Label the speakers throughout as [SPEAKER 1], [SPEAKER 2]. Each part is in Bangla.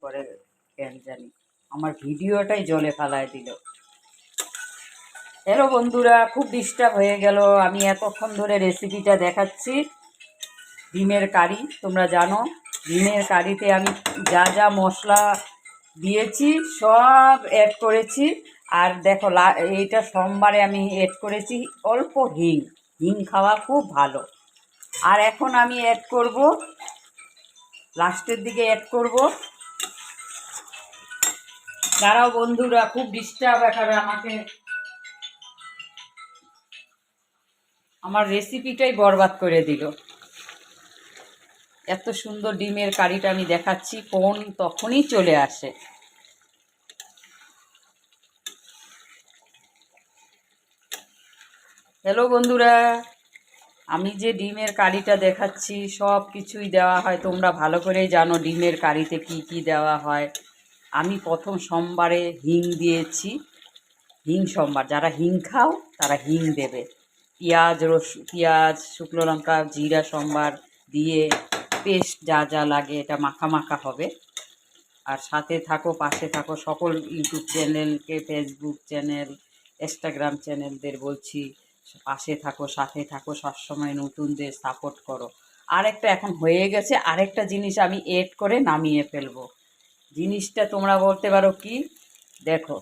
[SPEAKER 1] করে কেন জানি আমার ভিডিওটাই জলে ফালায় দিল। হ্যালো বন্ধুরা, খুব ডিস্টার্ব হয়ে গেল। আমি এতক্ষণ ধরে রেসিপিটা দেখাচ্ছি ডিমের কারি। তোমরা জানো ডিমের কারিতে আমি যা যা মশলা দিয়েছি সব অ্যাড করেছি। আর দেখো এইটা সোমবারে আমি অ্যাড করেছি অল্প হিং। হিং খাওয়া খুব ভালো। আর এখন আমি অ্যাড করব, লাস্টের দিকে অ্যাড করব, দাঁড়াও বন্ধুরা, খুব ডিস্টার্ব এখানে আমাকে, আমার রেসিপিটাই বরবাদ করে দিল। এত সুন্দর ডিমের কারিটা আমি দেখাচ্ছি, ফোন তখনই চলে আসে। হ্যালো বন্ধুরা, আমি যে ডিমের কারিটা দেখাচ্ছি সব কিছুই দেওয়া হয়, তোমরা ভালো করেই জানো ডিমের কারিতে কি কি দেওয়া হয়। আমি প্রথম সোমবারে হিং দিয়েছি। হিং সোমবার, যারা হিং খাও তারা হিং দেবে। পেঁয়াজ, শুকনো লঙ্কা, জিরা সোমবার দিয়ে পেস্ট যা যা লাগে এটা মাখা মাখা হবে। আর সাথে থাকো, পাশে থাকো, সকল ইউটিউব চ্যানেলকে, ফেসবুক চ্যানেল, ইনস্টাগ্রাম চ্যানেলদের বলছি পাশে থাকো, সাথে থাকো, সবসময় নতুনদের সাপোর্ট করো। আরেকটা এখন হয়ে গেছে, আরেকটা জিনিস আমি এড করে নামিয়ে ফেলবো। জিনিসটা তোমরা বলতে পারো কি? দেখো,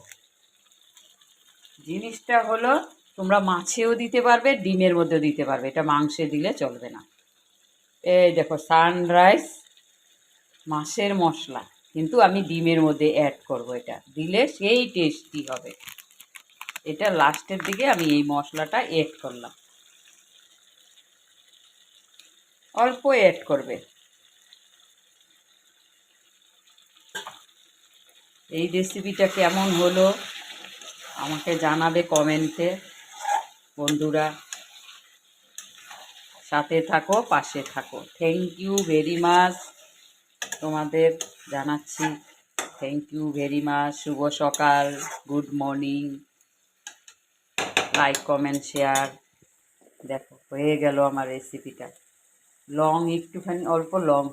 [SPEAKER 1] জিনিসটা হলো তোমরা মাছেও দিতে পারবে, ডিমের মধ্যেও দিতে পারবে, এটা মাংসে দিলে চলবে না। এই দেখো সানরাইজ মাছের মশলা, কিন্তু আমি ডিমের মধ্যে অ্যাড করব। এটা দিলে সেই টেস্টি হবে। এটা লাস্টের দিকে আমি এই মশলাটা অ্যাড করলাম, অল্প অ্যাড করবে। এই রেসিপিটা কেমন হলো আমাকে জানাবে কমেন্টে বন্ধুরা। সাথে থাকো, পাশে থাকো। থ্যাংক ইউ ভেরি মাচ, তোমাদের জানাচ্ছি থ্যাংক ইউ ভেরি মাচ। শুভ সকাল, good morning, like comment share. দেখো হয়ে গেল আমার রেসিপিটা। লং একটুখানি, অল্প লং।